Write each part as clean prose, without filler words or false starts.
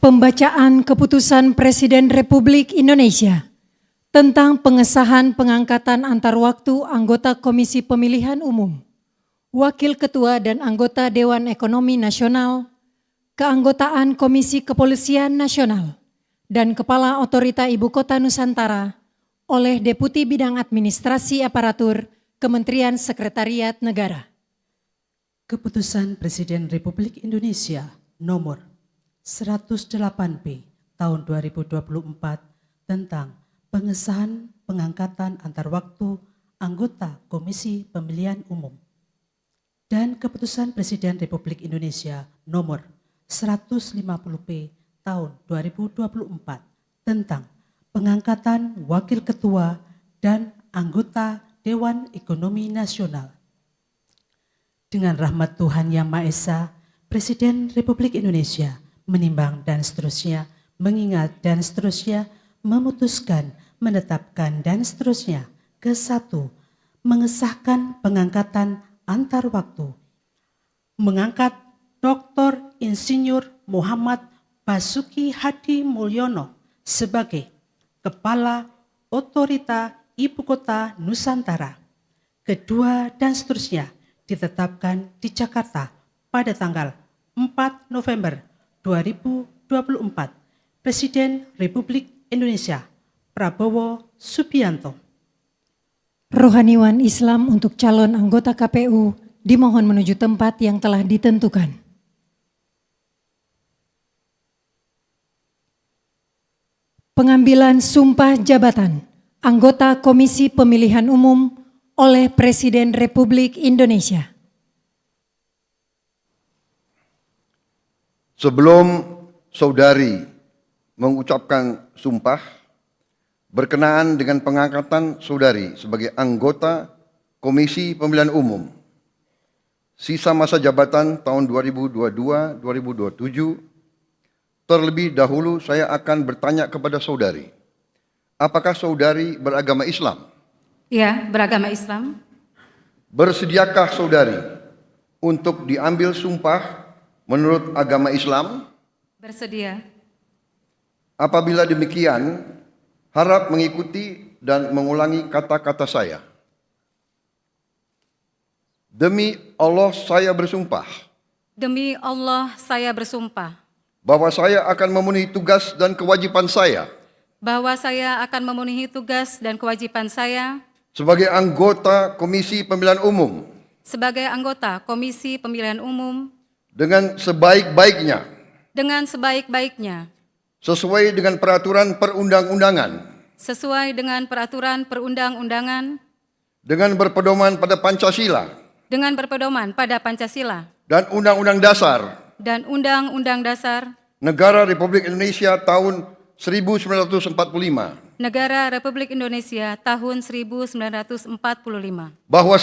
Pembacaan Keputusan Presiden Republik Indonesia tentang pengesahan pengangkatan antar waktu anggota Komisi Pemilihan Umum, Wakil Ketua dan anggota Dewan Ekonomi Nasional, keanggotaan Komisi Kepolisian Nasional, dan Kepala Otorita Ibu Kota Nusantara oleh Deputi Bidang Administrasi Aparatur Kementerian Sekretariat Negara. Keputusan Presiden Republik Indonesia nomor 108P tahun 2024 tentang pengesahan pengangkatan antar waktu anggota Komisi Pemilihan Umum dan Keputusan Presiden Republik Indonesia nomor 150P tahun 2024 tentang pengangkatan Wakil Ketua dan anggota Dewan Ekonomi Nasional. Dengan rahmat Tuhan Yang Maha Esa, Presiden Republik Indonesia menimbang dan seterusnya, mengingat dan seterusnya, memutuskan, menetapkan dan seterusnya. Ke-1, mengesahkan pengangkatan antar waktu. Mengangkat Dr. Insinyur Muhammad Basuki Hadi Mulyono sebagai Kepala Otorita Ibu Kota Nusantara. Kedua dan seterusnya ditetapkan di Jakarta pada tanggal 4 November 2024, Presiden Republik Indonesia Prabowo Subianto. Rohaniwan Islam untuk calon anggota KPU dimohon menuju tempat yang telah ditentukan. Pengambilan sumpah jabatan anggota Komisi Pemilihan Umum oleh Presiden Republik Indonesia. Sebelum saudari mengucapkan sumpah berkenaan dengan pengangkatan saudari sebagai anggota Komisi Pemilihan Umum, sisa masa jabatan tahun 2022-2027, terlebih dahulu saya akan bertanya kepada saudari, apakah saudari beragama Islam? Ya, beragama Islam. Bersediakah saudari untuk diambil sumpah menurut agama Islam? Bersedia. Apabila demikian, harap mengikuti dan mengulangi kata-kata saya. Demi Allah saya bersumpah. Demi Allah saya bersumpah. Bahwa saya akan memenuhi tugas dan kewajiban saya. Bahwa saya akan memenuhi tugas dan kewajiban saya. Sebagai anggota Komisi Pemilihan Umum. Sebagai anggota Komisi Pemilihan Umum. Dengan sebaik-baiknya. Dengan sebaik-baiknya. Sesuai dengan peraturan perundang-undangan. Sesuai dengan peraturan perundang-undangan. Dengan berpedoman pada Pancasila. Dengan berpedoman pada Pancasila. Dan Undang-Undang Dasar. Dan Undang-Undang Dasar. Negara Republik Indonesia tahun 1945. Negara Republik Indonesia tahun 1945. Bahwa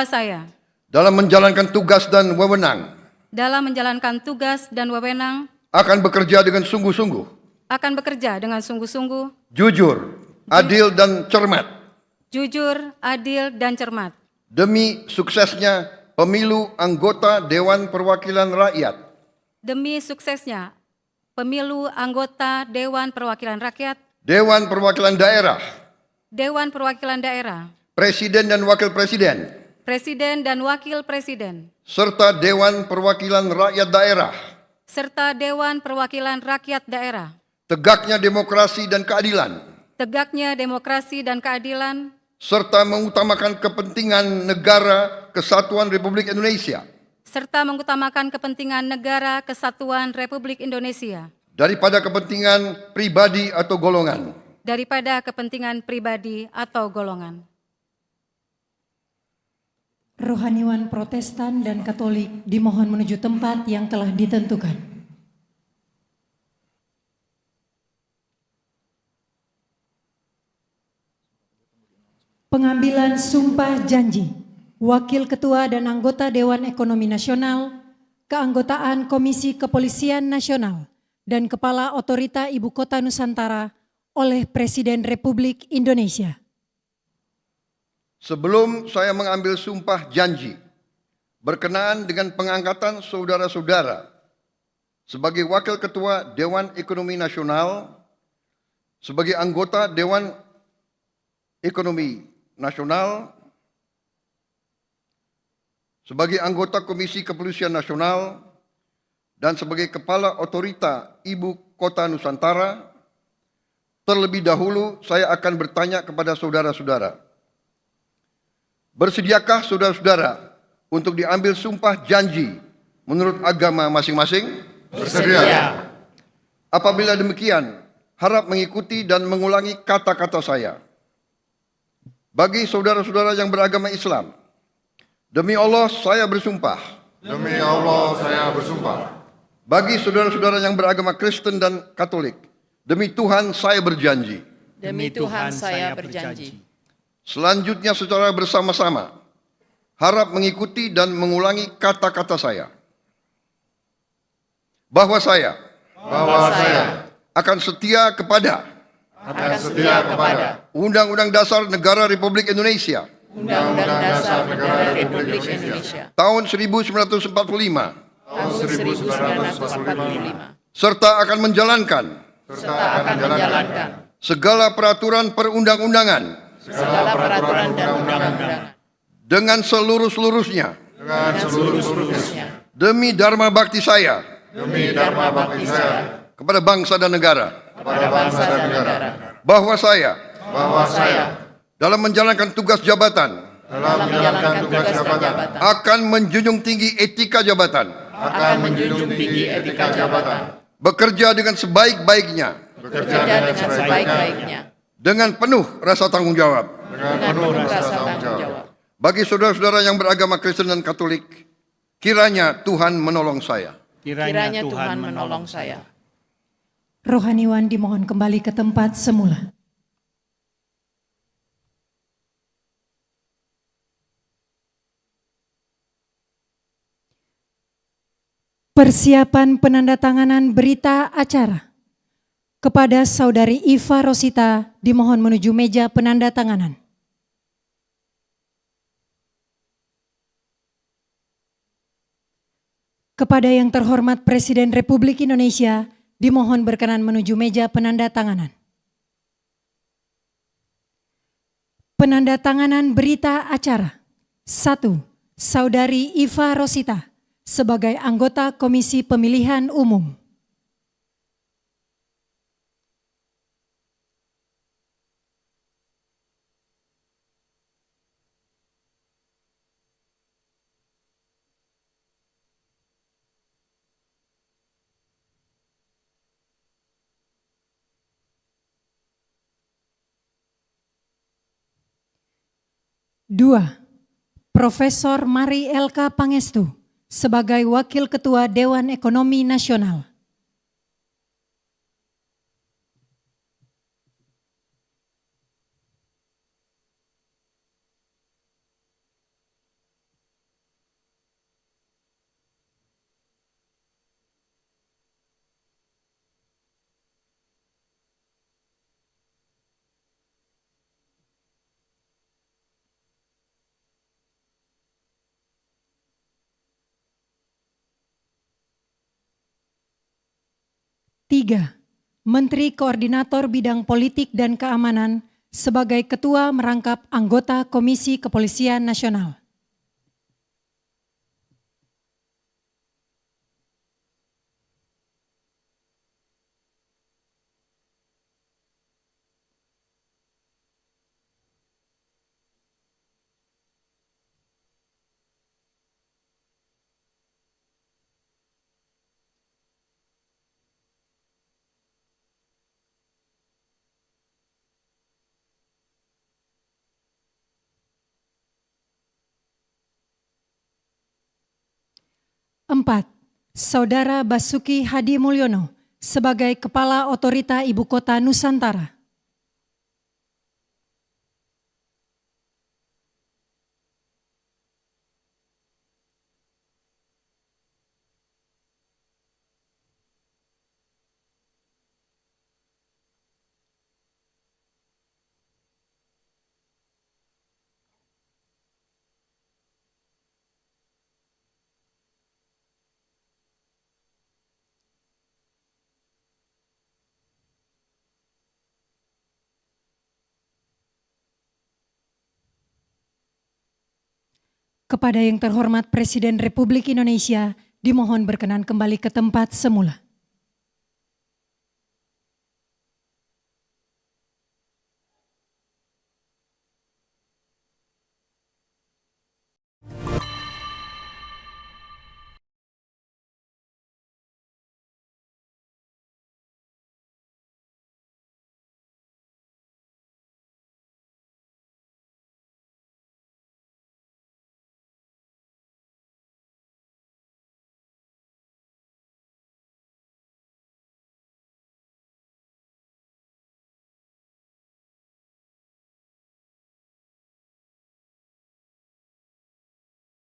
saya. Dalam menjalankan tugas dan wewenang. Dalam menjalankan tugas dan wewenang. Akan bekerja dengan sungguh-sungguh. Akan bekerja dengan sungguh-sungguh. Jujur, adil dan cermat. Jujur, adil dan cermat. Demi suksesnya pemilu anggota Dewan Perwakilan Rakyat. Demi suksesnya pemilu anggota Dewan Perwakilan Rakyat. Dewan Perwakilan Daerah. Dewan Perwakilan Daerah. Presiden dan Wakil Presiden. Presiden dan Wakil Presiden. Serta Dewan Perwakilan Rakyat Daerah. Serta Dewan Perwakilan Rakyat Daerah. Tegaknya demokrasi dan keadilan. Tegaknya demokrasi dan keadilan. Serta mengutamakan kepentingan negara kesatuan Republik Indonesia. Serta mengutamakan kepentingan negara kesatuan Republik Indonesia. Daripada kepentingan pribadi atau golongan. Daripada kepentingan pribadi atau golongan. Rohaniwan Protestan dan Katolik dimohon menuju tempat yang telah ditentukan. Pengambilan sumpah janji Wakil Ketua dan anggota Dewan Ekonomi Nasional, keanggotaan Komisi Kepolisian Nasional, dan Kepala Otorita Ibu Kota Nusantara oleh Presiden Republik Indonesia. Sebelum saya mengambil sumpah janji berkenaan dengan pengangkatan saudara-saudara sebagai Wakil Ketua Dewan Ekonomi Nasional, sebagai anggota Dewan Ekonomi Nasional, sebagai anggota Komisi Kepolisian Nasional, dan sebagai Kepala Otorita Ibu Kota Nusantara. Terlebih dahulu saya akan bertanya kepada saudara-saudara, bersediakah saudara-saudara untuk diambil sumpah janji menurut agama masing-masing? Bersedia. Apabila demikian, harap mengikuti dan mengulangi kata-kata saya. Bagi saudara-saudara yang beragama Islam, demi Allah saya bersumpah. Demi Allah saya bersumpah. Bagi saudara-saudara yang beragama Kristen dan Katolik, demi Tuhan saya berjanji. Demi Tuhan saya berjanji. Selanjutnya secara bersama-sama, harap mengikuti dan mengulangi kata-kata saya. Bahwa saya akan setia kepada Undang-Undang Dasar Negara Republik Indonesia Undang-Undang Dasar Negara Republik Indonesia tahun 1945 tahun 1945 serta akan menjalankan segala peraturan perundang-undangan dengan seluruh-seluruhnya demi dharma bakti saya kepada bangsa dan negara. Bahwa saya dalam menjalankan tugas jabatan akan menjunjung tinggi etika jabatan, bekerja dengan sebaik-baiknya, dengan penuh rasa tanggung jawab. Bagi saudara-saudara yang beragama Kristen dan Katolik, kiranya Tuhan menolong saya. Kiranya Tuhan menolong saya. Rohaniwan dimohon kembali ke tempat semula. Persiapan penandatanganan berita acara. Kepada Saudari Iva Rosita dimohon menuju meja penandatanganan. Kepada yang terhormat Presiden Republik Indonesia dimohon berkenan menuju meja penandatanganan. Penandatanganan berita acara. 1. Saudari Iva Rosita sebagai anggota Komisi Pemilihan Umum. Dua, Profesor Mari Elka Pangestu sebagai Wakil Ketua Dewan Ekonomi Nasional. Tiga, Menteri Koordinator Bidang Politik dan Keamanan sebagai Ketua merangkap anggota Komisi Kepolisian Nasional. Empat, Saudara Basuki Hadi Mulyono sebagai Kepala Otorita Ibu Kota Nusantara. Kepada yang terhormat Presiden Republik Indonesia, dimohon berkenan kembali ke tempat semula.